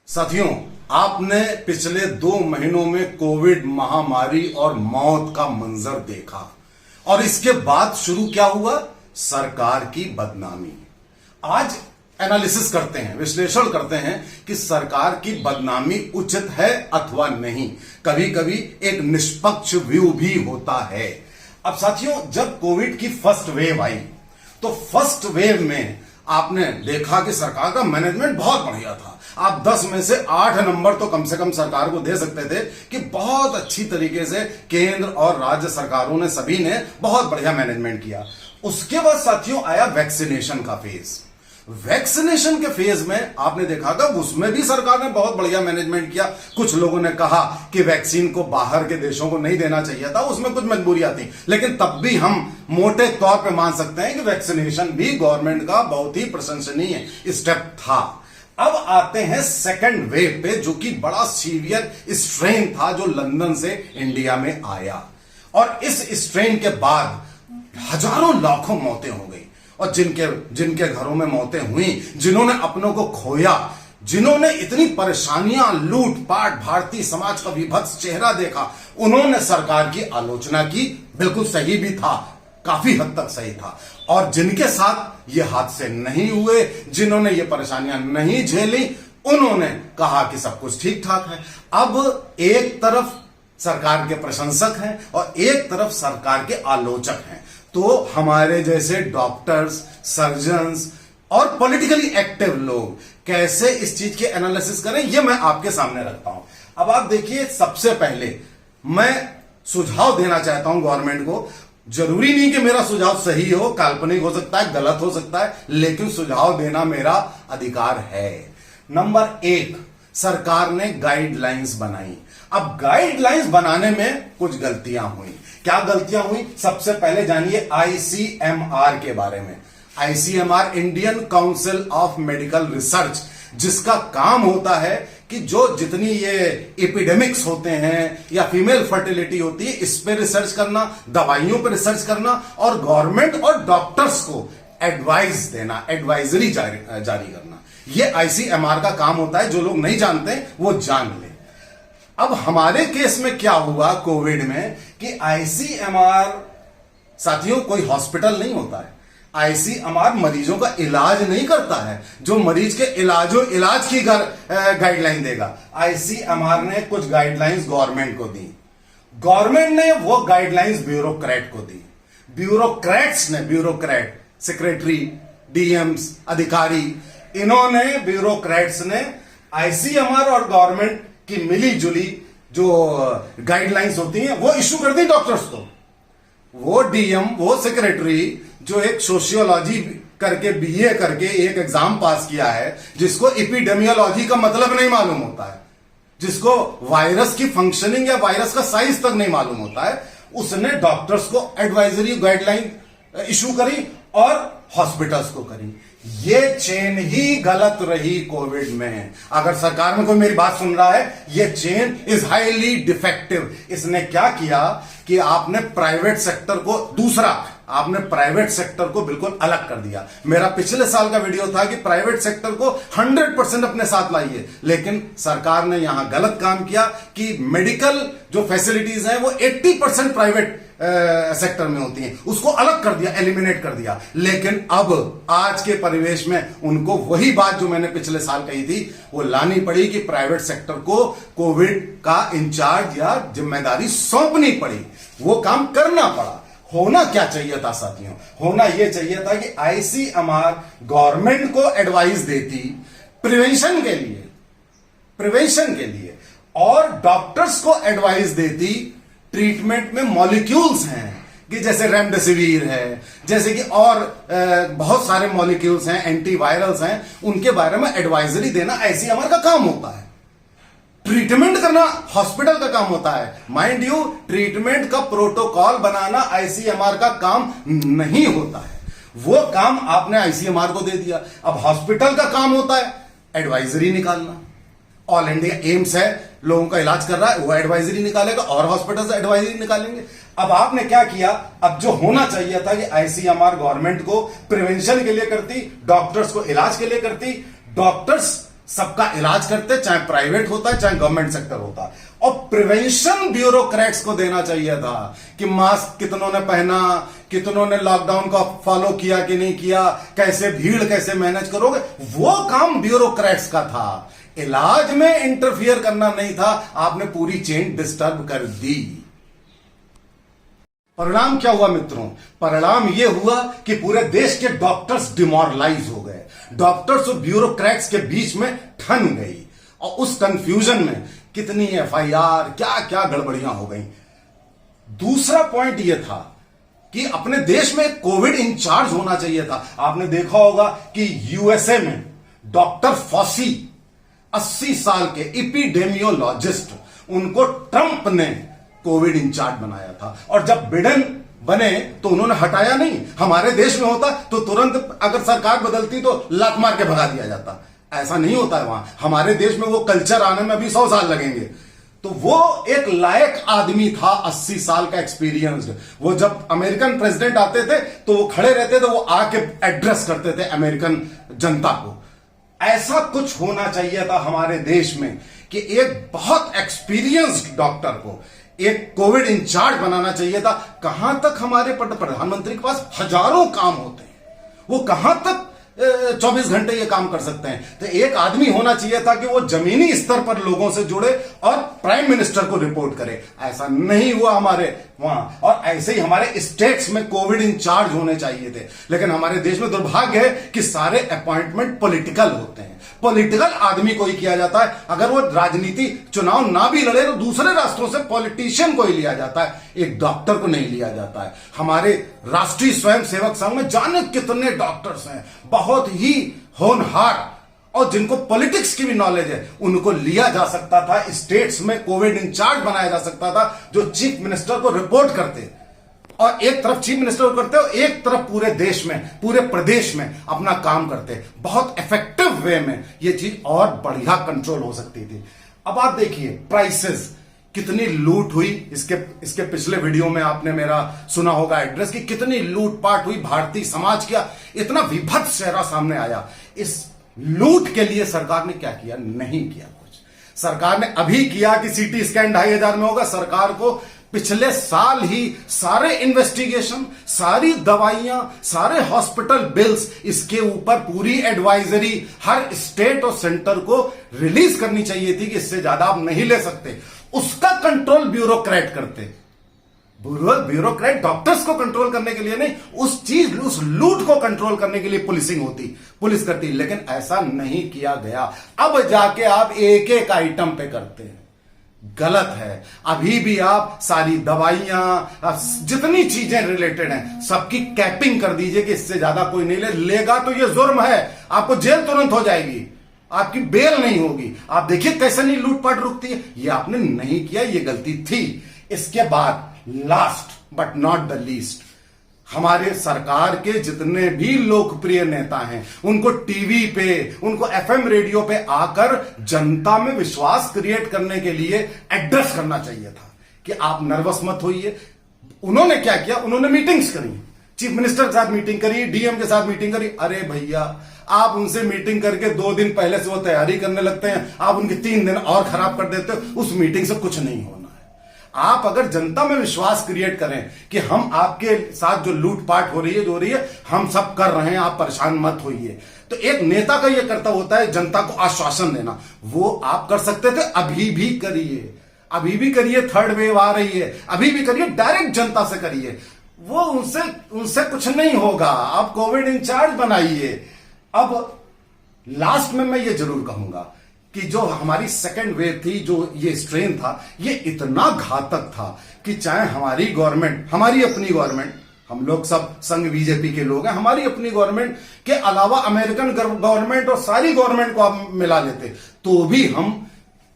साथियों, आपने पिछले 2 महीनों में कोविड महामारी और मौत का मंजर देखा और इसके बाद शुरू क्या हुआ? सरकार की बदनामी। आज एनालिसिस करते हैं, विश्लेषण करते हैं कि सरकार की बदनामी उचित है अथवा नहीं। कभी कभी एक निष्पक्ष व्यू भी होता है। अब साथियों, जब कोविड की फर्स्ट वेव आई तो फर्स्ट वेव में आपने देखा कि सरकार का मैनेजमेंट बहुत बढ़िया था। आप 10 में से 8 नंबर तो कम से कम सरकार को दे सकते थे कि बहुत अच्छी तरीके से केंद्र और राज्य सरकारों ने, सभी ने बहुत बढ़िया मैनेजमेंट किया। उसके बाद साथियों आया वैक्सीनेशन का फेज। वैक्सीनेशन के फेज में आपने देखा था उसमें भी सरकार ने बहुत बढ़िया मैनेजमेंट किया। कुछ लोगों ने कहा कि वैक्सीन को बाहर के देशों को नहीं देना चाहिए था, उसमें कुछ मजबूरियां थी, लेकिन तब भी हम मोटे तौर पे मान सकते हैं कि वैक्सीनेशन भी गवर्नमेंट का बहुत ही प्रशंसनीय स्टेप था। अब आते हैं सेकंड वेव पे, जो कि बड़ा सीवियर स्ट्रेन था जो लंदन से इंडिया में आया। और इस स्ट्रेन के बाद हजारों लाखों मौतें हो गई और जिनके घरों में मौतें हुई, जिन्होंने अपनों को खोया, जिन्होंने इतनी परेशानियां, लूटपाट, भारतीय समाज का विभत्स चेहरा देखा, उन्होंने सरकार की आलोचना की। बिल्कुल सही भी था, काफी हद तक सही था। और जिनके साथ ये हादसे नहीं हुए, जिन्होंने ये परेशानियां नहीं झेली, उन्होंने कहा कि सब कुछ ठीक ठाक है। अब एक तरफ सरकार के प्रशंसक हैं और एक तरफ सरकार के आलोचक हैं। तो हमारे जैसे डॉक्टर्स, सर्जन्स और पॉलिटिकली एक्टिव लोग कैसे इस चीज के एनालिसिस करें, यह मैं आपके सामने रखता हूं। अब आप देखिए, सबसे पहले मैं सुझाव देना चाहता हूं गवर्नमेंट को। जरूरी नहीं कि मेरा सुझाव सही हो, काल्पनिक हो सकता है, गलत हो सकता है, लेकिन सुझाव देना मेरा अधिकार है। नंबर 1, सरकार ने गाइडलाइंस बनाई। अब गाइडलाइंस बनाने में कुछ गलतियां हुई। क्या गलतियां हुई? सबसे पहले जानिए आईसीएमआर के बारे में। ICMR, Indian council of medical research, जिसका काम होता है कि जो जितनी ये एपिडेमिक्स होते हैं या फीमेल फर्टिलिटी होती है, इस पे रिसर्च करना, दवाइयों पे रिसर्च करना और गवर्नमेंट और डॉक्टर्स को एडवाइस देना, एडवाइजरी जारी करना, ये आईसीएमआर का काम होता है। जो लोग नहीं जानते वो जान ले। अब हमारे केस में क्या हुआ कोविड में कि आईसीएमआर साथियों कोई हॉस्पिटल नहीं होता है। आईसीएमआर मरीजों का इलाज नहीं करता है। जो मरीज के इलाज की गाइडलाइन देगा, आईसीएमआर ने कुछ गाइडलाइंस गवर्नमेंट को दी। गवर्नमेंट ने वो गाइडलाइंस ब्यूरोक्रेट को दी। ब्यूरोक्रेट, सेक्रेटरी, डीएम्स, अधिकारी, इन्होंने, ब्यूरोक्रेट्स ने आईसीएमआर और गवर्नमेंट की मिली जुली जो गाइडलाइंस होती हैं वो इशू कर दी डॉक्टर्स को। वो डीएम, वो सेक्रेटरी जो एक सोशियोलॉजी करके, बीए करके एक एग्जाम पास किया है, जिसको एपिडेमियोलॉजी का मतलब नहीं मालूम होता है, जिसको वायरस की फंक्शनिंग या वायरस का साइज तक नहीं मालूम होता है, उसने डॉक्टर्स को एडवाइजरी गाइडलाइन इशू करी और हॉस्पिटल्स को करी। ये चेन ही गलत रही कोविड में। अगर सरकार में कोई मेरी बात सुन रहा है, ये चेन इज हाईली डिफेक्टिव। इसने क्या किया कि आपने प्राइवेट सेक्टर को, आपने प्राइवेट सेक्टर को बिल्कुल अलग कर दिया। मेरा पिछले साल का वीडियो था कि प्राइवेट सेक्टर को 100% अपने साथ लाइए, लेकिन सरकार ने यहां गलत काम किया कि मेडिकल जो फैसिलिटीज हैं वो 80% प्राइवेट सेक्टर में होती हैं, उसको अलग कर दिया, एलिमिनेट कर दिया। लेकिन अब आज के परिवेश में उनको वही बात जो मैंने पिछले साल कही थी वो लानी पड़ी कि प्राइवेट सेक्टर को कोविड का इंचार्ज या जिम्मेदारी सौंपनी पड़ी, वो काम करना पड़ा। होना क्या चाहिए था साथियों? होना यह चाहिए था कि आईसीएमआर गवर्नमेंट को एडवाइस देती प्रिवेंशन के लिए और डॉक्टर्स को एडवाइस देती ट्रीटमेंट में मॉलिक्यूल्स हैं कि जैसे रेमडेसिविर है, जैसे कि और बहुत सारे मॉलिक्यूल्स हैं, एंटीवायरल्स हैं, उनके बारे में एडवाइजरी देना आईसीएमआर का काम होता है। ट्रीटमेंट करना हॉस्पिटल का काम होता है। माइंड यू, ट्रीटमेंट का प्रोटोकॉल बनाना आईसीएमआर का काम नहीं होता है। वो काम आपने आईसीएमआर को दे दिया। अब हॉस्पिटल का काम होता है एडवाइजरी निकालना। ऑल इंडिया एम्स है, लोगों का इलाज कर रहा है, वो एडवाइजरी निकालेगा और हॉस्पिटल से एडवाइजरी निकालेंगे। अब आपने क्या किया? अब जो होना चाहिए था कि आईसीएमआर गवर्नमेंट को प्रिवेंशन के लिए करती, डॉक्टर्स को इलाज के लिए करती, डॉक्टर्स सबका इलाज करते, चाहे प्राइवेट होता है चाहे गवर्नमेंट सेक्टर होता है। और प्रिवेंशन ब्यूरोक्रेट्स को देना चाहिए था कि मास्क कितनों ने पहना, कितनों ने लॉकडाउन को फॉलो किया कि नहीं किया, कैसे भीड़ कैसे मैनेज करोगे, वो काम ब्यूरोक्रेट्स का था। इलाज में इंटरफियर करना नहीं था। आपने पूरी चेन डिस्टर्ब कर दी। परिणाम क्या हुआ मित्रों? परिणाम यह हुआ कि पूरे देश के डॉक्टर्स डिमोरलाइज हो गए। डॉक्टर्स और ब्यूरोक्रेट्स के बीच में ठन गई और उस कंफ्यूजन में कितनी एफआईआर, क्या क्या गड़बड़ियां हो गई। दूसरा पॉइंट यह था कि अपने देश में कोविड इंचार्ज होना चाहिए था। आपने देखा होगा कि यूएसए में डॉक्टर फॉसी 80 साल के एपिडेमियोलॉजिस्ट, उनको ट्रंप ने कोविड इंचार्ज बनाया था और जब बिडेन बने तो उन्होंने हटाया नहीं। हमारे देश में होता तो तुरंत अगर सरकार बदलती तो लात मार के भगा दिया जाता। ऐसा नहीं होता है वहां। हमारे देश में वो कल्चर आने में अभी 100 साल लगेंगे। तो वो एक लायक आदमी था, 80 साल का एक्सपीरियंस्ड। वो जब अमेरिकन प्रेसिडेंट आते थे तो वो खड़े रहते थे, वो आके एड्रेस करते थे अमेरिकन जनता को। ऐसा कुछ होना चाहिए था हमारे देश में कि एक बहुत एक्सपीरियंस्ड डॉक्टर को एक कोविड इंचार्ज बनाना चाहिए था। कहां तक हमारे प्रधानमंत्री के पास हजारों काम होते हैं, वो कहां तक 24 घंटे ये काम कर सकते हैं। तो एक आदमी होना चाहिए था कि वो जमीनी स्तर पर लोगों से जुड़े और प्राइम मिनिस्टर को रिपोर्ट करे। ऐसा नहीं हुआ हमारे वहां। और ऐसे ही हमारे स्टेट्स में कोविड इंचार्ज होने चाहिए थे। लेकिन हमारे देश में दुर्भाग्य है कि सारे अपॉइंटमेंट पॉलिटिकल होते हैं। पॉलिटिकल आदमी को ही किया जाता है। अगर वो राजनीति चुनाव ना भी लड़े तो दूसरे राष्ट्रों से पॉलिटिशियन को ही लिया जाता है, एक डॉक्टर को नहीं लिया जाता है। हमारे राष्ट्रीय स्वयंसेवक संघ में जाने कितने डॉक्टर्स हैं, बहुत ही होनहार और जिनको पॉलिटिक्स की भी नॉलेज है, उनको लिया जा सकता था। स्टेट्स में कोविड इंचार्ज बनाया जा सकता था जो चीफ मिनिस्टर को रिपोर्ट करते और एक तरफ चीफ मिनिस्टर करते और एक तरफ पूरे देश में, पूरे प्रदेश में अपना काम करते। बहुत इफेक्टिव वे में ये चीज और बढ़िया कंट्रोल हो सकती थी। अब आप देखिए प्राइसेस कितनी लूट हुई। इसके पिछले वीडियो में आपने मेरा सुना होगा एड्रेस कि कितनी लूटपाट हुई। भारतीय समाज का इतना विभत्स चेहरा सामने आया। इस लूट के लिए सरकार ने क्या किया? नहीं किया कुछ। सरकार ने अभी किया कि सीटी स्कैन 2500 में होगा। सरकार को पिछले साल ही सारे इन्वेस्टिगेशन, सारी दवाइयां, सारे हॉस्पिटल बिल्स, इसके ऊपर पूरी एडवाइजरी हर स्टेट और सेंटर को रिलीज करनी चाहिए थी कि इससे ज्यादा आप नहीं ले सकते। उसका कंट्रोल ब्यूरोक्रेट करते। ब्यूरोक्रेट डॉक्टर्स को कंट्रोल करने के लिए नहीं, उस लूट को कंट्रोल करने के लिए पुलिसिंग होती, पुलिस करती। लेकिन ऐसा नहीं किया गया। अब जाके आप एक एक आइटम पे करते हैं। गलत है। अभी भी आप सारी दवाइयां, जितनी चीजें रिलेटेड हैं, सबकी कैपिंग कर दीजिए कि इससे ज्यादा कोई नहीं लेगा तो ये जुर्म है। आपको जेल तुरंत हो जाएगी, आपकी बेल नहीं होगी। आप देखिए कैसे नहीं लूटपाट रुकती है। ये आपने नहीं किया, ये गलती थी। इसके बाद last but not the least, हमारे सरकार के जितने भी लोकप्रिय नेता हैं, उनको टीवी पे, उनको एफएम रेडियो पे आकर जनता में विश्वास क्रिएट करने के लिए एड्रेस करना चाहिए था कि आप नर्वस मत होइए। उन्होंने क्या किया? उन्होंने मीटिंग्स करी, चीफ मिनिस्टर के साथ मीटिंग करी, डीएम के साथ मीटिंग करी। अरे भैया, आप उनसे मीटिंग करके 2 दिन पहले से वो तैयारी करने लगते हैं, आप उनके 3 दिन और खराब कर देते हो। उस मीटिंग से कुछ नहीं होना। आप अगर जनता में विश्वास क्रिएट करें कि हम आपके साथ जो लूटपाट हो रही है हम सब कर रहे हैं, आप परेशान मत होइए। तो एक नेता का यह कर्तव्य होता है जनता को आश्वासन देना। वो आप कर सकते थे, अभी भी करिए, अभी भी करिए। थर्ड वेव आ रही है, अभी भी करिए, डायरेक्ट जनता से करिए। वो उनसे कुछ नहीं होगा। आप कोविड इंचार्ज बनाइए। अब लास्ट में मैं ये जरूर कहूंगा कि जो हमारी सेकेंड वेव थी, जो ये स्ट्रेन था, ये इतना घातक था कि चाहे हमारी गवर्नमेंट, हमारी अपनी गवर्नमेंट, हम लोग सब संघ बीजेपी के लोग हैं, हमारी अपनी गवर्नमेंट के अलावा अमेरिकन गवर्नमेंट और सारी गवर्नमेंट को आप मिला लेते तो भी हम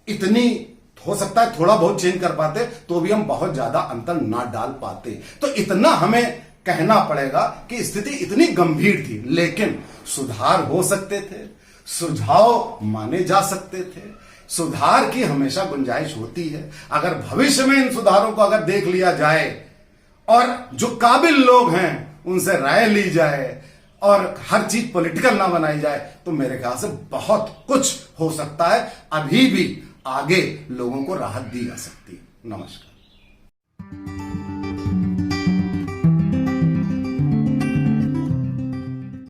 इतनी, हो सकता है थोड़ा बहुत चेंज कर पाते, तो भी हम बहुत ज्यादा अंतर ना डाल पाते। तो इतना हमें कहना पड़ेगा कि स्थिति इतनी गंभीर थी, लेकिन सुधार हो सकते थे, सुझाव माने जा सकते थे। सुधार की हमेशा गुंजाइश होती है। अगर भविष्य में इन सुधारों को अगर देख लिया जाए और जो काबिल लोग हैं उनसे राय ली जाए और हर चीज पॉलिटिकल ना बनाई जाए तो मेरे ख्याल से बहुत कुछ हो सकता है। अभी भी आगे लोगों को राहत दी जा सकती है। नमस्कार।